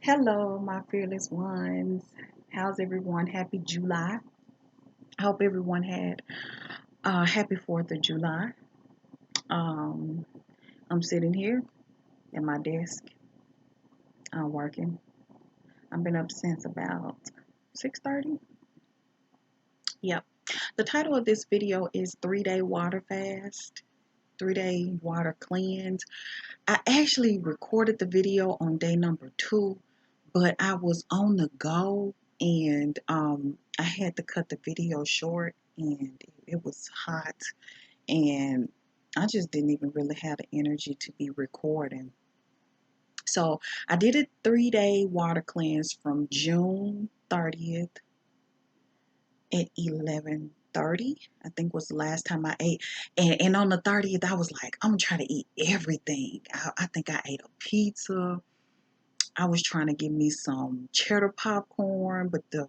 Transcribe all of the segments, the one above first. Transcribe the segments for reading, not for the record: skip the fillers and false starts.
Hello, my fearless ones. How's everyone? Happy July. I hope everyone had a happy 4th of July. Um, I'm sitting here at my desk. I'm working. I've been up since about 6:30. Yep. The title of this video is 3-Day Water Fast, 3-Day Water Cleanse. I actually recorded the video on day number 2, but I was on the go and I had to cut the video short and it was hot and I just didn't even really have the energy to be recording. So I did a 3-day water cleanse from June 30th at 11:30. I think was the last time I ate. And on the 30th, I was like, I'm gonna try to eat everything. I think I ate a pizza. I was trying to get me some cheddar popcorn, but the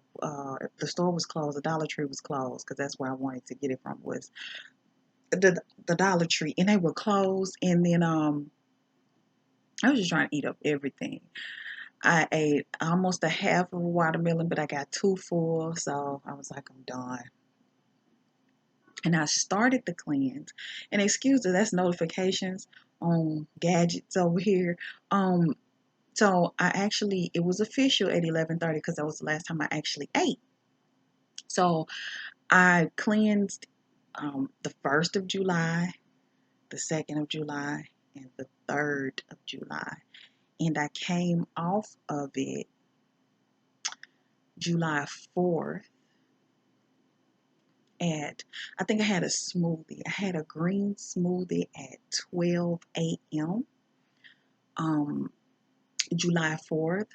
store was closed. The Dollar Tree was closed because that's where I wanted to get it from was the Dollar Tree, and they were closed. And then I was just trying to eat up everything. I ate almost a half of a watermelon, but I got too full, so I was like, I'm done. And I started the cleanse. And excuse me, that's notifications on gadgets over here. Um, so it was official at 11:30 because that was the last time I actually ate. So I cleansed the 1st of July, the 2nd of July, and the 3rd of July. And I came off of it July 4th at, I think I had a smoothie. I had a green smoothie at 12 a.m. July 4th.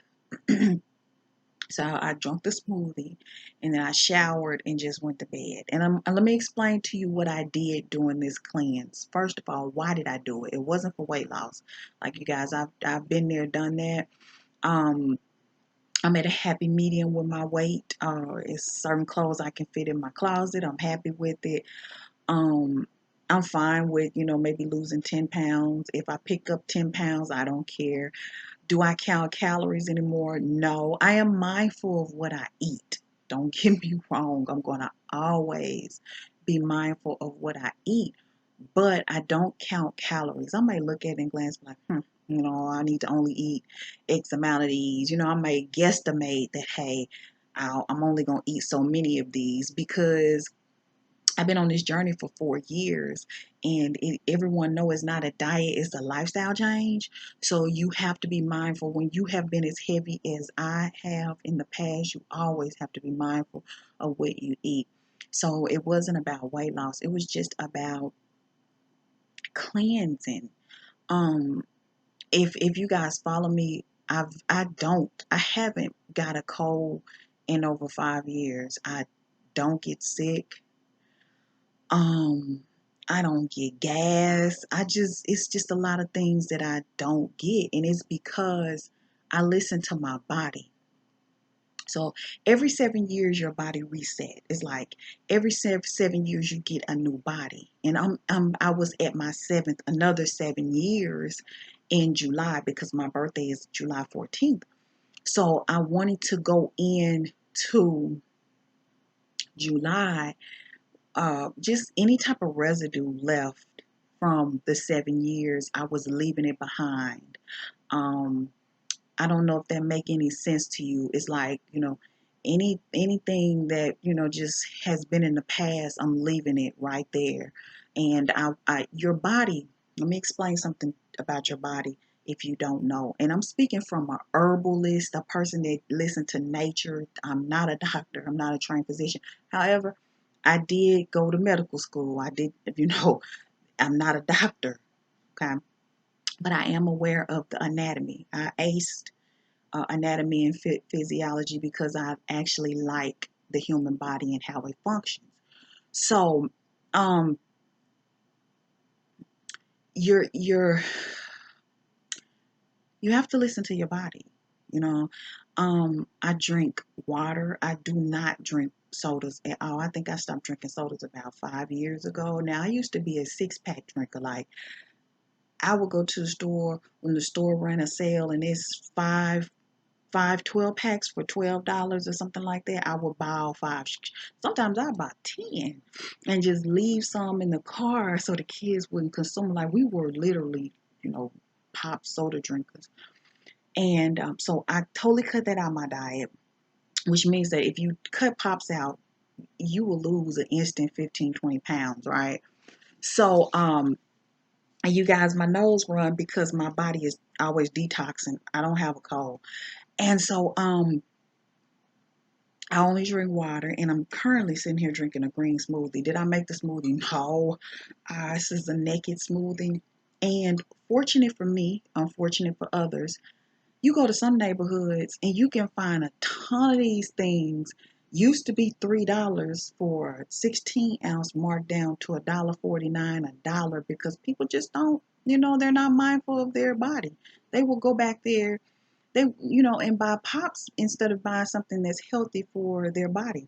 So I drank the smoothie and then I showered and just went to bed. And let me explain to you what I did during this cleanse. First of all, why did I do it? It wasn't for weight loss. Like you guys, I've been there, done that. Um, I'm at a happy medium with my weight. It's certain clothes I can fit in my closet. I'm happy with it. Um, I'm fine with, maybe losing 10 pounds. If I pick up 10 pounds, I don't care. Do I count calories anymore? No. I am mindful of what I eat. Don't get me wrong. I'm going to always be mindful of what I eat, but I don't count calories. I may look at it and glance like, I need to only eat X amount of these. I may guesstimate that, hey, I'm only going to eat so many of these because I've been on this journey for 4 years, and everyone know it's not a diet; it's a lifestyle change. So you have to be mindful when you have been as heavy as I have in the past. You always have to be mindful of what you eat. So it wasn't about weight loss; it was just about cleansing. Um, if you guys follow me, I haven't got a cold in over 5 years. I don't get sick. Um, I don't get gas. It's just a lot of things that I don't get. And it's because I listen to my body. So every 7 years, your body reset. It's like every 7 years, you get a new body. And I was at my another 7 years in July because my birthday is July 14th. So I wanted to go in to July just any type of residue left from the 7 years, I was leaving it behind. Um, I don't know if that make any sense to you. It's like, anything that, just has been in the past, I'm leaving it right there. And your body, let me explain something about your body if you don't know. And I'm speaking from a herbalist, a person that listens to nature. I'm not a doctor. I'm not a trained physician. However, I did go to medical school. I did, I'm not a doctor, okay? But I am aware of the anatomy. I aced anatomy and physiology because I actually like the human body and how it functions. So, um, you're you have to listen to your body. You know, I drink water. I do not drink sodas at all. I think I stopped drinking sodas about 5 years ago. Now I used to be a 6 pack drinker. Like I would go to the store when the store ran a sale and it's five five 12 packs for $12 or something like that, I would buy all five. Sometimes I buy 10 and just leave some in the car so the kids wouldn't consume. Like we were literally, you know, pop soda drinkers. And so I totally cut that out of my diet, which means that if you cut pops out, you will lose an instant 15, 20 pounds, right? So, and you guys, my nose run because my body is always detoxing. I don't have a cold. And so, I only drink water, and I'm currently sitting here drinking a green smoothie. Did I make the smoothie? No. This is a naked smoothie. And fortunate for me, unfortunate for others, you go to some neighborhoods and you can find a ton of these things. Used to be $3 for 16 ounce, marked down to $1.49, $1 because people just don't, they're not mindful of their body. They will go back there, and buy pops instead of buying something that's healthy for their body.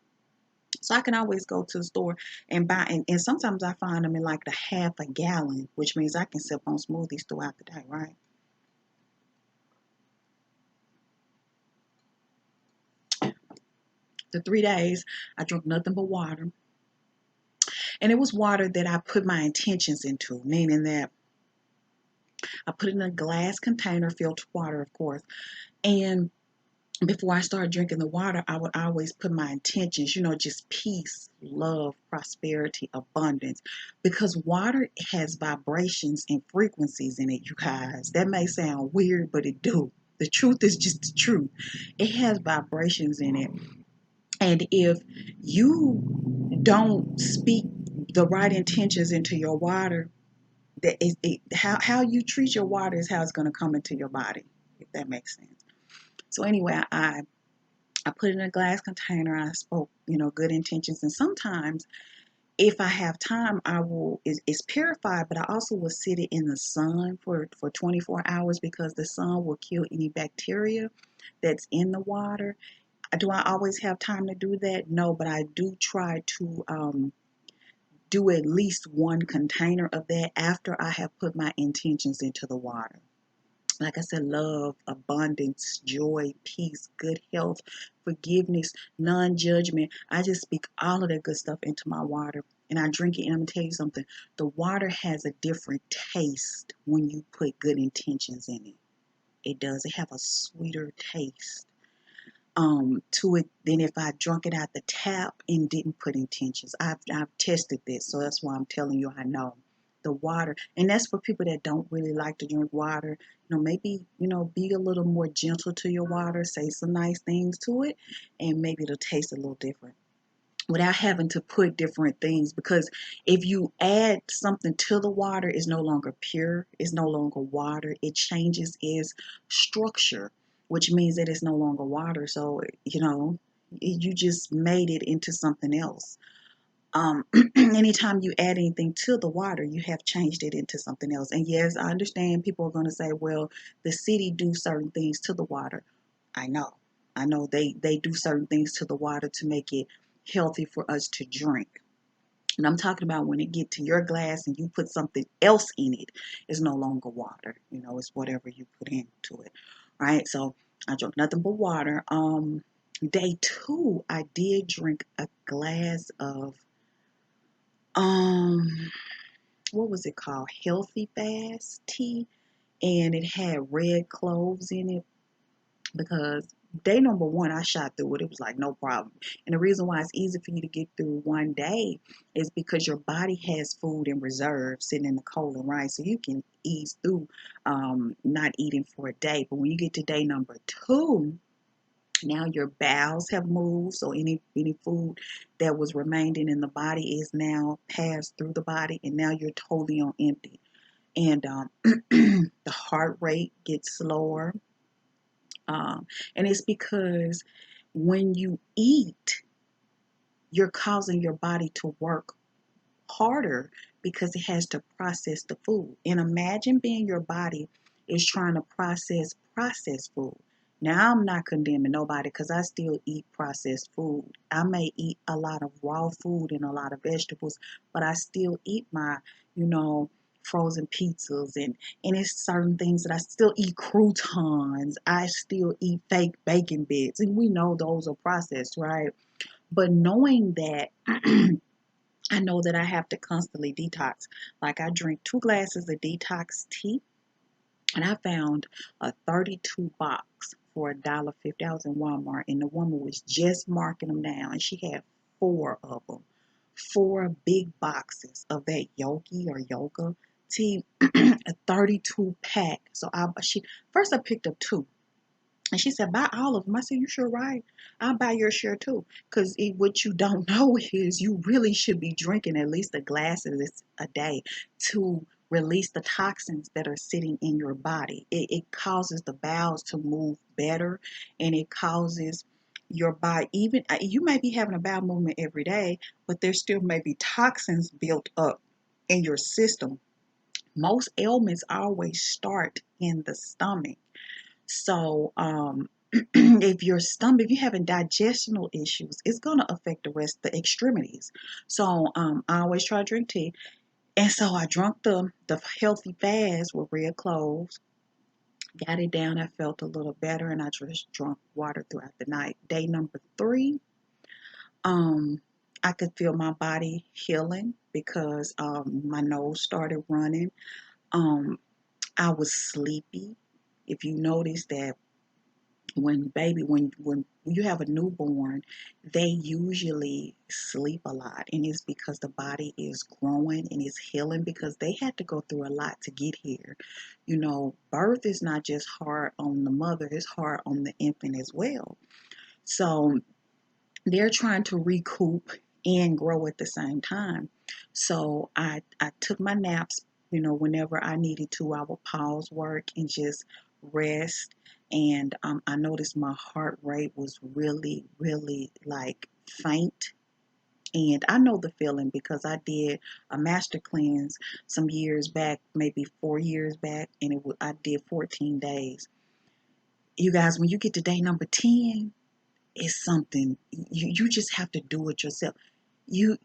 So I can always go to the store and buy, and sometimes I find them in like the half a gallon, which means I can sip on smoothies throughout the day, right? The 3 days, I drank nothing but water. And it was water that I put my intentions into, meaning that I put it in a glass container, filtered water, of course. And before I started drinking the water, I would always put my intentions, just peace, love, prosperity, abundance. Because water has vibrations and frequencies in it, you guys. That may sound weird, but it do. The truth is just the truth. It has vibrations in it. And if you don't speak the right intentions into your water, how you treat your water is how it's going to come into your body, if that makes sense. So anyway, I put it in a glass container. I spoke, good intentions. And sometimes if I have time, I will, it's purified, but I also will sit it in the sun for 24 hours because the sun will kill any bacteria that's in the water. Do I always have time to do that? No, but I do try to do at least one container of that after I have put my intentions into the water. Like I said, love, abundance, joy, peace, good health, forgiveness, non judgment. I just speak all of that good stuff into my water and I drink it. And I'm going to tell you something, the water has a different taste when you put good intentions in it. It does, it have a sweeter taste to it than if I drunk it out the tap and didn't put intentions. I've tested this, so that's why I'm telling you I know. The water, and that's for people that don't really like to drink water. Maybe, be a little more gentle to your water, say some nice things to it, and maybe it'll taste a little different without having to put different things, because if you add something to the water, it's no longer pure, it's no longer water, it changes its structure, which means that it's no longer water. So you just made it into something else. Anytime you add anything to the water, you have changed it into something else. And yes, I understand people are going to say, well, the city do certain things to the water. I know. I know they do certain things to the water to make it healthy for us to drink. And I'm talking about when it get to your glass and you put something else in it, it's no longer water. It's whatever you put into it. Right? So I drank nothing but water. Day 2, I did drink a glass of um what was it called? Healthy Fast tea. And it had red cloves in it because day number 1, I shot through it. It was like no problem. And the reason why it's easy for you to get through one day is because your body has food in reserve sitting in the colon, right? So you can ease through not eating for a day. But when you get to day number 2, now your bowels have moved. So any food that was remaining in the body is now passed through the body, and now you're totally on empty. And the heart rate gets slower. And it's because when you eat, you're causing your body to work harder because it has to process the food. And imagine being your body is trying to processed food. Now I'm not condemning nobody because I still eat processed food. I may eat a lot of raw food and a lot of vegetables, but I still eat my, you know, frozen pizzas, and it's certain things that I still eat croutons. I still eat fake bacon bits, and we know those are processed, right? But knowing that, I know that I have to constantly detox. Like I drink 2 glasses of detox tea, and I found a 32 box for $1.50. I was in Walmart, and the woman was just marking them down, and she had 4 of them, 4 big boxes of that yogi or yoga tea, a 32 pack. So she first I picked up 2. And she said, buy all of them. I said, you sure right? I'll buy your share too. Because what you don't know is you really should be drinking at least a glass of this a day to release the toxins that are sitting in your body. It causes the bowels to move better, and it causes your body, even you may be having a bowel movement every day, but there still may be toxins built up in your system. Most ailments always start in the stomach. So, if you're having digestional issues, it's gonna affect the rest of the extremities. So, I always try to drink tea, and so I drunk the healthy fast with red cloves. Got it down. I felt a little better, and I just drunk water throughout the night. Day number 3, um, I could feel my body healing because my nose started running. Um, I was sleepy. If you notice that when you have a newborn, they usually sleep a lot, and it's because the body is growing and is healing because they had to go through a lot to get here. Birth is not just hard on the mother, it's hard on the infant as well. So they're trying to recoup and grow at the same time. So I took my naps, whenever I needed to. I would pause work and just rest. And I noticed my heart rate was really, really like faint. And I know the feeling because I did a master cleanse some years back, maybe 4 years back, and I did 14 days. You guys, when you get to day number 10, it's something you just have to do it yourself. You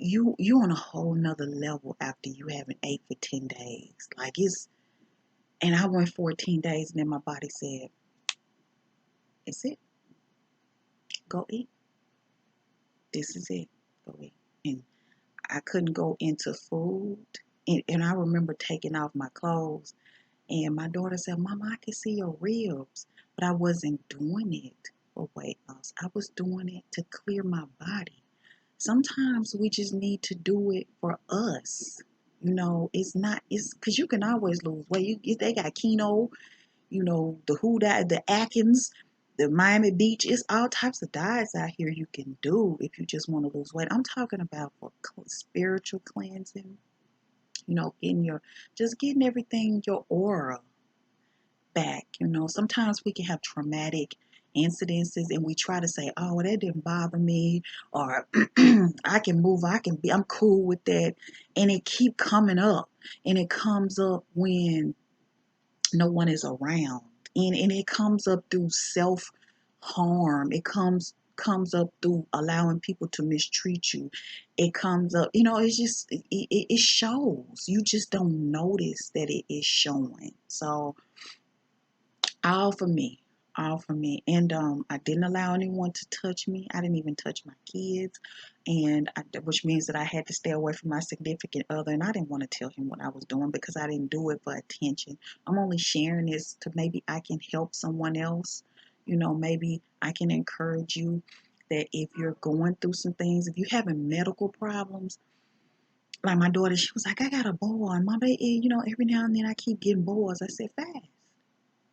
on a whole nother level after you haven't ate for 10 days. Like and I went 14 days, and then my body said, it's it. Go eat. This is it. Go eat. And I couldn't go into food. And I remember taking off my clothes, and my daughter said, Mama, I can see your ribs. But I wasn't doing it for weight loss. I was doing it to clear my body. Sometimes we just need to do it for us. It's because you can always lose weight. They got Keno, the Huda, the Atkins, the Miami Beach. It's all types of diets out here you can do if you just want to lose weight. I'm talking about for spiritual cleansing, getting everything, your aura back. Sometimes we can have traumatic incidences, and we try to say, oh, that didn't bother me, or I can move, I'm cool with that. And it keep coming up, and it comes up when no one is around. And it comes up through self harm. It comes up through allowing people to mistreat you. It comes up, it's just it shows. You just don't notice that it is showing. So all for me, all for me. And I didn't allow anyone to touch me. I didn't even touch my kids, which means that I had to stay away from my significant other. And I didn't want to tell him what I was doing because I didn't do it for attention. I'm only sharing this to maybe I can help someone else. Maybe I can encourage you that if you're going through some things, if you're having medical problems, like my daughter, she was like, I got a boil, and my baby, every now and then I keep getting boils. I said, fast.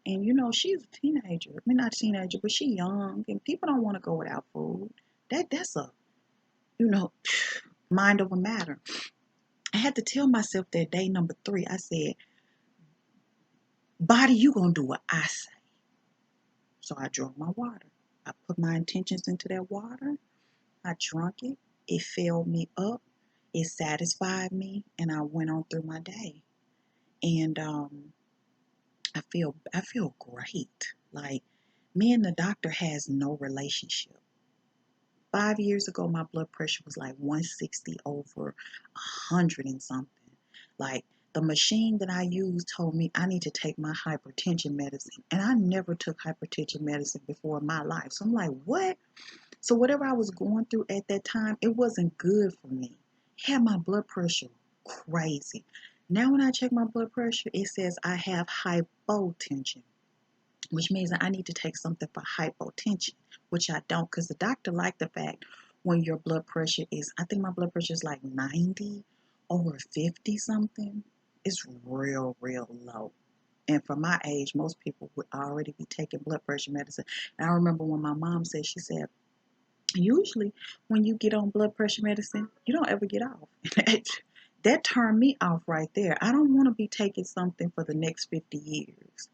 And she's a teenager. I mean, not a teenager, but she's young, and people don't want to go without food. That's a you know mind over matter. I had to tell myself that day number 3. I said, body, you gonna do what I say. So I drank my water. I put my intentions into that water. I drank it. It filled me up. It satisfied me, and I went on through my day. And I feel great. Like, me and the doctor has no relationship. 5 years ago, my blood pressure was like 160 over 100 and something. Like, The machine that I used told me I need to take my hypertension medicine. And I never took hypertension medicine before in my life. So I'm like, what? So whatever I was going through at that time, it wasn't good for me. It had my blood pressure crazy. Now when I check my blood pressure, it says I have hypotension, which means that I need to take something for hypotension, which I don't, because the doctor liked the fact when your blood pressure is, I think my blood pressure is like 90 over 50 something. It's real, real low. And for my age, most people would already be taking blood pressure medicine. And I remember when my mom said, she said, usually when you get on blood pressure medicine, you don't ever get off. That turned me off right there. I don't want to be taking something for the next 50 years.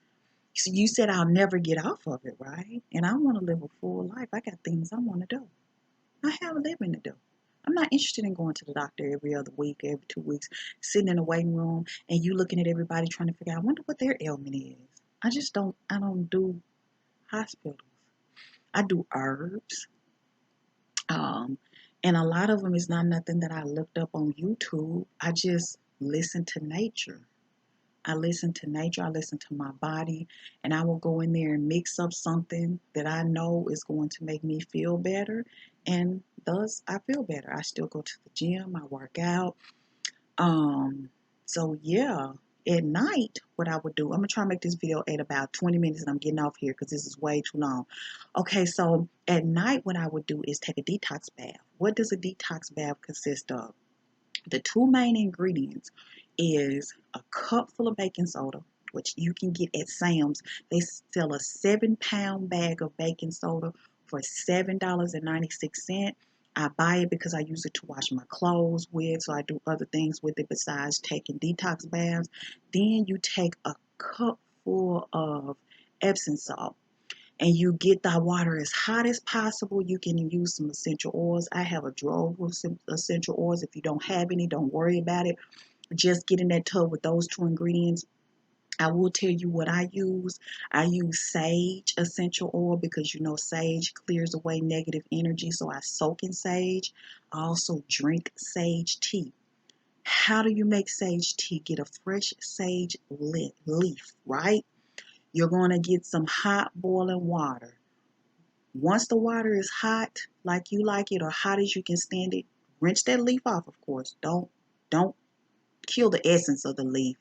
So you said I'll never get off of it, right? And I want to live a full life. I got things I want to do. I have a living to do. I'm not interested in going to the doctor every other week, every 2 weeks, sitting in a waiting room and you looking at everybody trying to figure out, I wonder what their ailment is. I don't do hospitals. I do herbs. Um, and a lot of them is not nothing that I looked up on YouTube. I just listen to nature. I listen to nature, I listen to my body, and I will go in there and mix up something that I know is going to make me feel better. And thus, I feel better. I still go to the gym, I work out. Um, so yeah, at night, what I would do, I'm gonna try to make this video at about 20 minutes and I'm getting off here because this is way too long. Okay, so at night, what I would do is take a detox bath. What does a detox bath consist of? The two main ingredients is a cup full of baking soda, which you can get at Sam's. They sell a 7-pound bag of baking soda for $7.96. I buy it because I use it to wash my clothes with, so I do other things with it besides taking detox baths. Then you take a cup full of Epsom salt and you get that water as hot as possible. You can use some essential oils. I have a drawer of some essential oils. If you don't have any, don't worry about it. Just get in that tub with those two ingredients. I will tell you what I use. I use sage essential oil because you know sage clears away negative energy. So I soak in sage. I also drink sage tea. How do you make sage tea? Get a fresh sage leaf, right? You're going to get some hot boiling water. Once the water is hot, like you like it, or hot as you can stand it, rinse that leaf off, of course. Don't kill the essence of the leaf.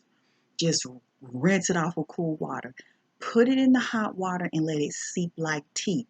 Just rinse it off with cool water. Put it in the hot water and let it seep like tea.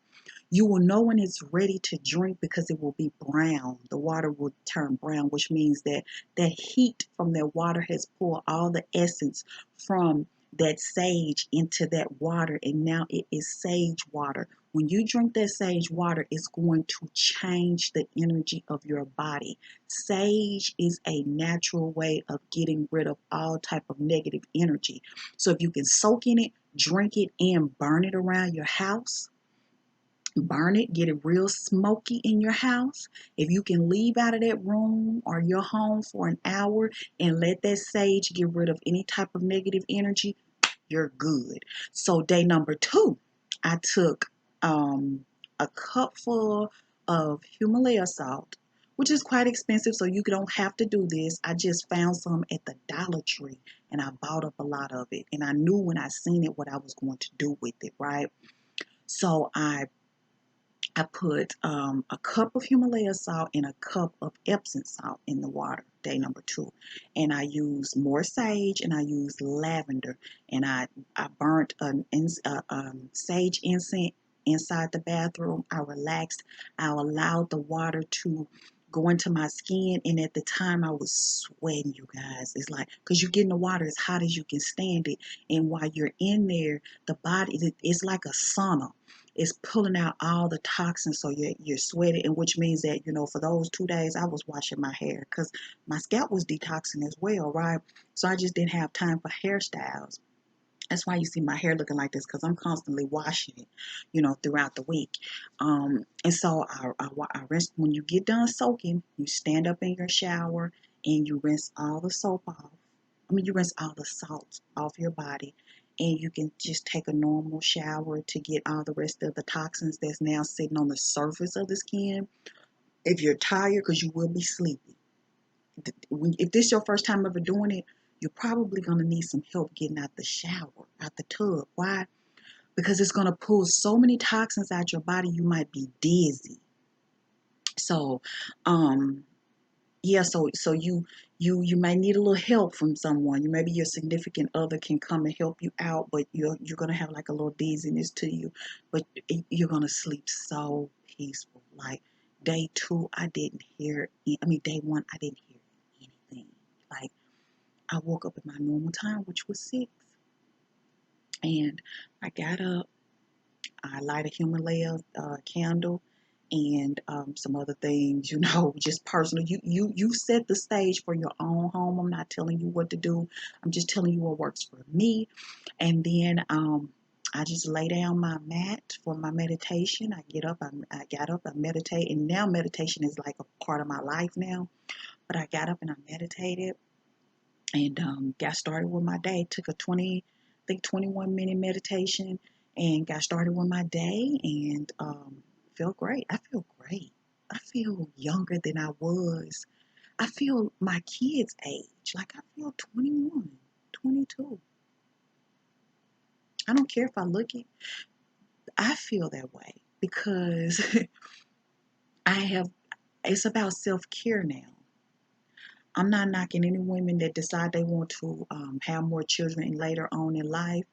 You will know when it's ready to drink because it will be brown. The water will turn brown, which means that that heat from that water has pulled all the essence from that sage into that water, and now it is sage water. When you drink that sage water, it's going to change the energy of your body. Sage is a natural way of getting rid of all type of negative energy. So if you can soak in it, drink it, and burn it around your house, burn it, get it real smoky in your house. If you can leave out of that room or your home for an hour and let that sage get rid of any type of negative energy, you're good. So day number 2, I took a cup full of Himalaya salt, which is quite expensive, so you don't have to do this. I just found some at the Dollar Tree and I bought up a lot of it. And I knew when I seen it what I was going to do with it, right? So I put a cup of Himalaya salt and a cup of Epsom salt in the water, day number 2. And I used more sage and I used lavender. And I burnt sage incense inside the bathroom. I relaxed. I allowed the water to go into my skin. And at the time I was sweating, you guys. It's like, because you get in the water as hot as you can stand it. And while you're in there, the body, it's like a sauna. It's pulling out all the toxins, so you're sweating, and which means that, you know, for those 2 days I was washing my hair because my scalp was detoxing as well, right? So I just didn't have time for hairstyles. That's why you see my hair looking like this, because I'm constantly washing it, you know, throughout the week. And so I rinse. When you get done soaking, you stand up in your shower and you rinse all the soap off. I mean, you rinse all the salt off your body, and you can just take a normal shower to get all the rest of the toxins that's now sitting on the surface of the skin. If you're tired, because you will be sleepy. If this is your first time ever doing it, you're probably going to need some help getting out the shower, out the tub. Why? Because it's going to pull so many toxins out your body, you might be dizzy. So, um, yeah, so you might need a little help from someone. You maybe your significant other can come and help you out, but you're gonna have like a little dizziness to you, but you're gonna sleep so peaceful. Like day two, I didn't hear. I mean, day one, I didn't hear anything. Like I woke up at my normal time, which was 6, and I got up. I light a Himalaya candle and some other things, just personal. You set the stage for your own home. I'm not telling you what to do. I'm just telling you what works for me. And then I just lay down my mat for my meditation. I get up, I got up, I meditate, and now meditation is like a part of my life now. But I got up and I meditated and got started with my day. Took a 21-minute meditation and got started with my day and felt great. I feel great. I feel younger than I was. I feel my kids' age. Like I feel 21, 22. I don't care if I look it. I feel that way because I have, it's about self care now. I'm not knocking any women that decide they want to have more children later on in life.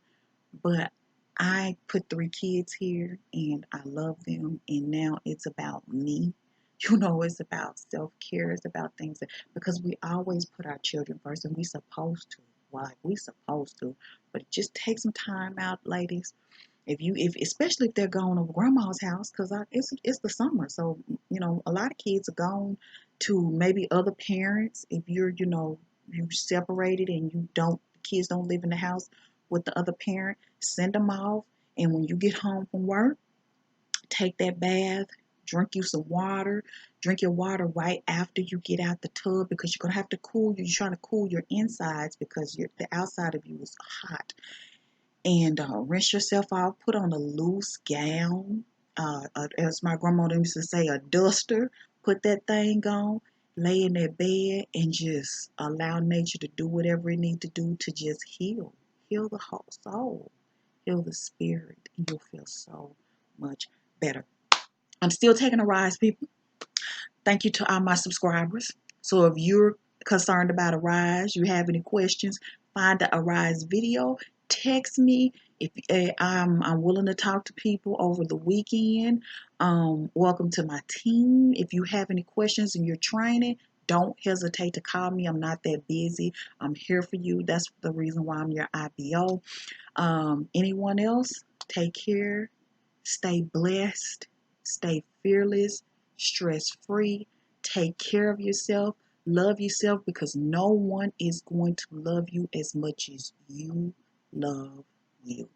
But I put 3 kids here and I love them. And now it's about me. It's about self care. It's about things because we always put our children first and we supposed to. Well, like we supposed to. But just take some time out, ladies. If especially if they're going over grandma's house, because it's the summer, so a lot of kids are gone to maybe other parents. If you separated and kids don't live in the house with the other parent, send them off. And when you get home from work, take that bath, drink you some water, drink your water right after you get out the tub because you're gonna have to you're trying to cool your insides because the outside of you is hot and rinse yourself off. Put on a loose gown, as my grandmother used to say, a duster. Put that thing on, lay in that bed, and just allow nature to do whatever it needs to do to just heal the whole soul, heal the spirit, and you'll feel so much better. I'm still taking a rise, people. Thank you to all my subscribers. So if you're concerned about Arise, you have any questions, find the Arise video, text me. If I'm willing to talk to people over the weekend. Welcome to my team. If you have any questions and you're training, don't hesitate to call me. I'm not that busy. I'm here for you. That's the reason why I'm your IBO. Anyone else, take care. Stay blessed, stay fearless, stress free, take care of yourself, love yourself because no one is going to love you as much as you love you.